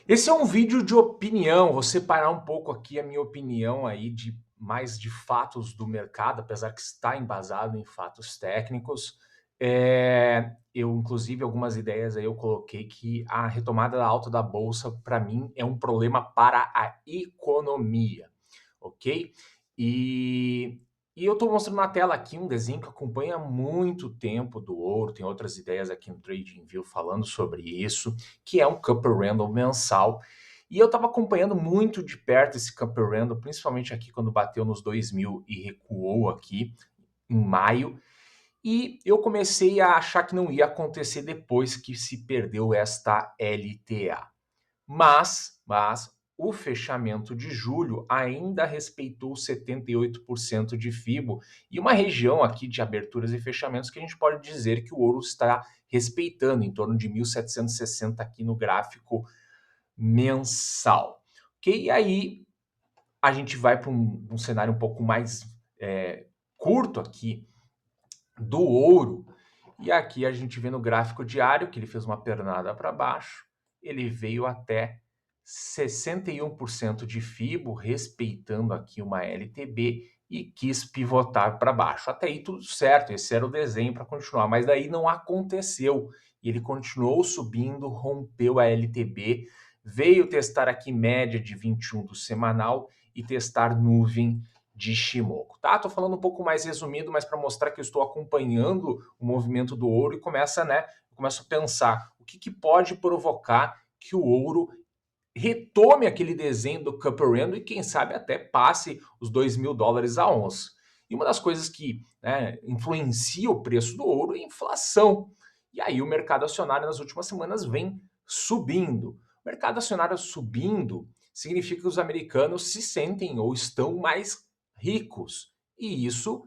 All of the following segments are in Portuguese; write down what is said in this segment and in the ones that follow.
Esse é um vídeo de opinião, vou separar um pouco aqui a minha opinião aí de mais de fatos do mercado, apesar que está embasado em fatos técnicos. Eu inclusive algumas ideias aí eu coloquei que a retomada da alta da bolsa para mim é um problema para a economia, ok? E, e eu estou mostrando na tela aqui um desenho que acompanha há muito tempo do ouro, tem outras ideias aqui no TradingView falando sobre isso, que é um Cupper Randall mensal. E eu estava acompanhando muito de perto esse Cupper Randall, principalmente aqui quando bateu nos 2.000 e recuou aqui em maio. E eu comecei a achar que não ia acontecer depois que se perdeu esta LTA. Mas o fechamento de julho ainda respeitou 78% de FIBO e uma região aqui de aberturas e fechamentos que a gente pode dizer que o ouro está respeitando, em torno de 1.760 aqui no gráfico mensal. Ok? E aí a gente vai para um cenário um pouco mais curto aqui do ouro. E aqui a gente vê no gráfico diário que ele fez uma pernada para baixo, ele veio até 61% de FIBO, respeitando aqui uma LTB e quis pivotar para baixo. Até aí tudo certo, esse era o desenho para continuar, mas daí não aconteceu. E ele continuou subindo, rompeu a LTB, veio testar aqui média de 21 do semanal e testar nuvem de Ishimoku, tá? Tô falando um pouco mais resumido, mas para mostrar que eu estou acompanhando o movimento do ouro e começo a pensar o que pode provocar que o ouro retome aquele desenho do Cupper Randall e quem sabe até passe os $2.000 a onça. E uma das coisas que influencia o preço do ouro é a inflação. E aí o mercado acionário nas últimas semanas vem subindo. O mercado acionário subindo significa que os americanos se sentem ou estão mais ricos. E isso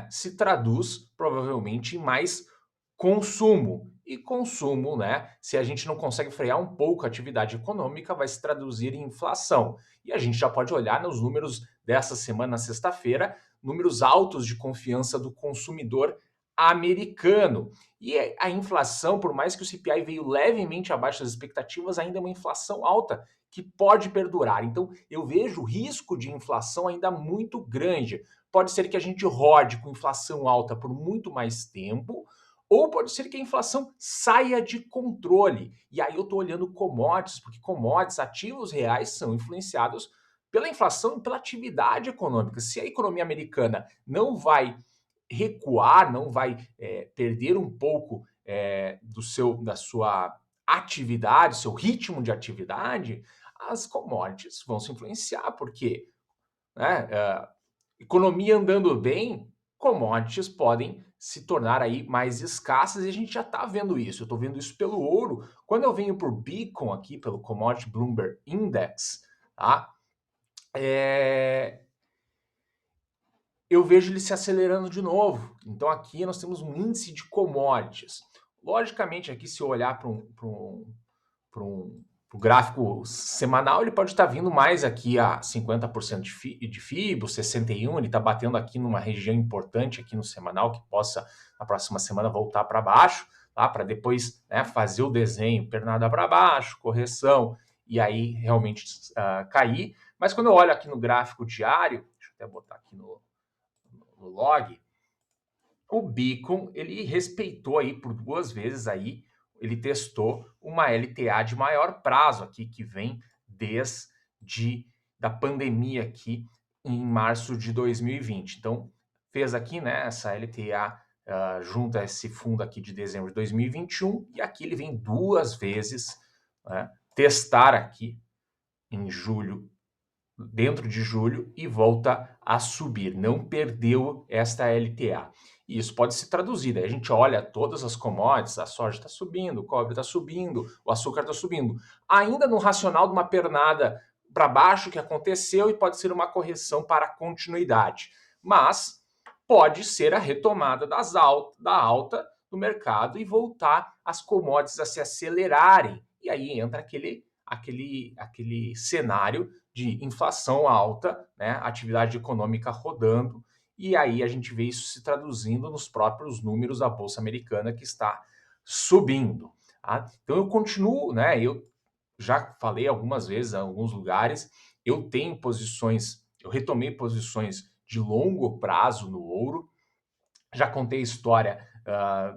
se traduz provavelmente em mais consumo. E consumo, se a gente não consegue frear um pouco a atividade econômica, vai se traduzir em inflação. E a gente já pode olhar nos números dessa semana, na sexta-feira, números altos de confiança do consumidor americano. E a inflação, por mais que o CPI veio levemente abaixo das expectativas, ainda é uma inflação alta que pode perdurar. Então, eu vejo o risco de inflação ainda muito grande. Pode ser que a gente rode com inflação alta por muito mais tempo, ou pode ser que a inflação saia de controle. E aí eu estou olhando commodities, porque commodities, ativos reais, são influenciados pela inflação e pela atividade econômica. Se a economia americana não vai recuar, não vai perder um pouco da sua atividade, seu ritmo de atividade, as commodities vão se influenciar, porque economia andando bem, commodities podem se tornar aí mais escassas e a gente já está vendo isso. Eu estou vendo isso pelo ouro. Quando eu venho por Beacon aqui, pelo Commodity Bloomberg Index, tá? Eu vejo ele se acelerando de novo. Então aqui nós temos um índice de commodities. Logicamente, aqui se eu olhar para um gráfico semanal, ele pode estar vindo mais aqui a 50% de FIBO, 61%, ele está batendo aqui numa região importante aqui no semanal, que possa, na próxima semana, voltar para baixo, tá? Para depois fazer o desenho, pernada para baixo, correção, e aí realmente cair. Mas quando eu olho aqui no gráfico diário, deixa eu até botar aqui no log, o Beacon, ele respeitou aí por 2 vezes aí, ele testou uma LTA de maior prazo aqui, que vem desde da pandemia aqui em março de 2020. Então, fez aqui, essa LTA junto a esse fundo aqui de dezembro de 2021, e aqui ele vem 2 vezes testar aqui em julho, dentro de julho, e volta a subir. Não perdeu esta LTA. E isso pode se traduzir. Daí a gente olha todas as commodities, a soja está subindo, o cobre está subindo, o açúcar está subindo. Ainda no racional de uma pernada para baixo que aconteceu e pode ser uma correção para a continuidade. Mas pode ser a retomada da alta do mercado e voltar as commodities a se acelerarem. E aí entra aquele cenário de inflação alta, atividade econômica rodando, e aí a gente vê isso se traduzindo nos próprios números da Bolsa Americana que está subindo. Tá? Então eu continuo, eu já falei algumas vezes, em alguns lugares, eu tenho posições, eu retomei posições de longo prazo no ouro. Já contei a história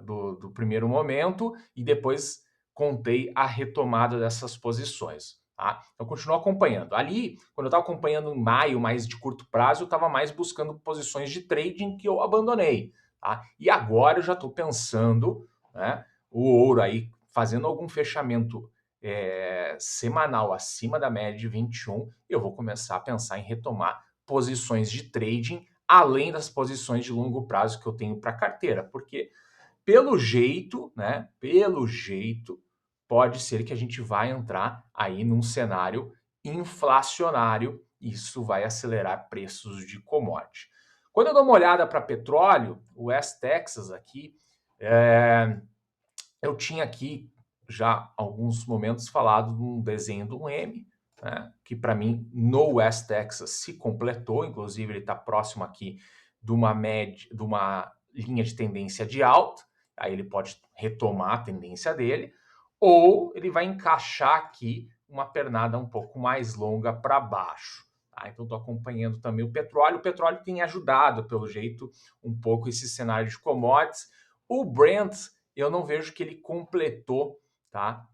do primeiro momento e depois contei a retomada dessas posições. Tá? Então, continuo acompanhando. Ali, quando eu estava acompanhando em maio, mais de curto prazo, eu estava mais buscando posições de trading que eu abandonei. Tá? E agora eu já estou pensando, né, o ouro aí, fazendo algum fechamento semanal acima da média de 21, eu vou começar a pensar em retomar posições de trading além das posições de longo prazo que eu tenho para carteira, porque pelo jeito, né? Pelo jeito, pode ser que a gente vai entrar aí num cenário inflacionário. Isso vai acelerar preços de commodity. Quando eu dou uma olhada para petróleo, o West Texas aqui, eu tinha aqui já há alguns momentos falado de um desenho do M, né, que para mim no West Texas se completou, inclusive ele está próximo aqui de uma média, de uma linha de tendência de alta, aí ele pode retomar a tendência dele, ou ele vai encaixar aqui uma pernada um pouco mais longa para baixo. Tá? Então estou acompanhando também o petróleo tem ajudado, pelo jeito, um pouco esse cenário de commodities. O Brent, eu não vejo que ele completou, tá?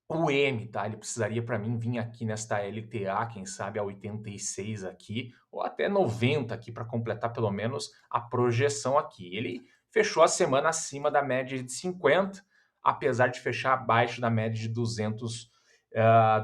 O M, tá? Ele precisaria para mim vir aqui nesta LTA, quem sabe a 86 aqui, ou até 90 aqui para completar pelo menos a projeção aqui. Ele fechou a semana acima da média de 50, apesar de fechar abaixo da média de 200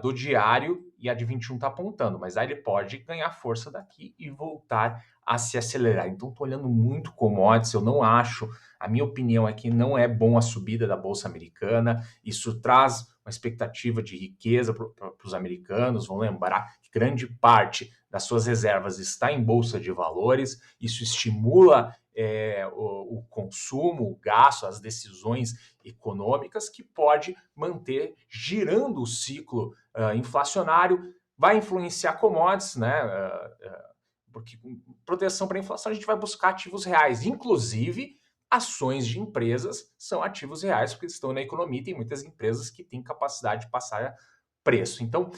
do diário, e a de 21 está apontando, mas aí ele pode ganhar força daqui e voltar a se acelerar. Então estou olhando muito commodities, eu não acho, a minha opinião é que não é bom a subida da Bolsa Americana, isso traz uma expectativa de riqueza para os americanos. Vão lembrar que grande parte das suas reservas está em bolsa de valores, isso estimula o consumo, o gasto, as decisões econômicas, que pode manter girando o ciclo inflacionário, vai influenciar commodities, né? Porque proteção para a inflação a gente vai buscar ativos reais, inclusive ações de empresas são ativos reais, porque estão na economia e tem muitas empresas que têm capacidade de passar preço. Então,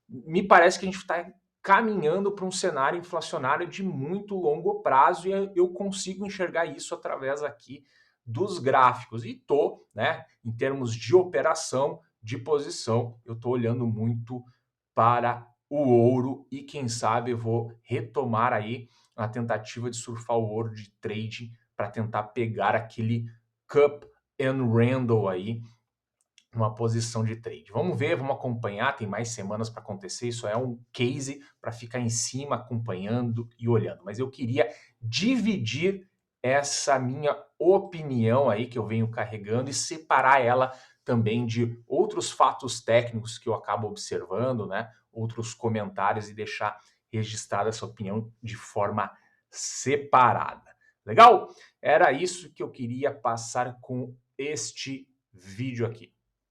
me parece que a gente está caminhando para um cenário inflacionário de muito longo prazo, e eu consigo enxergar isso através aqui dos gráficos. E estou, né, em termos de operação, de posição, eu estou olhando muito para o ouro e quem sabe eu vou retomar aí a tentativa de surfar o ouro de trade para tentar pegar aquele Cup and Randall aí numa posição de trade. Vamos ver, vamos acompanhar, tem mais semanas para acontecer, isso é um case para ficar em cima, acompanhando e olhando. Mas eu queria dividir essa minha opinião aí que eu venho carregando e separar ela também de outros fatos técnicos que eu acabo observando, né? Outros comentários, e deixar registrada essa opinião de forma separada. Legal? Era isso que eu queria passar com este vídeo aqui.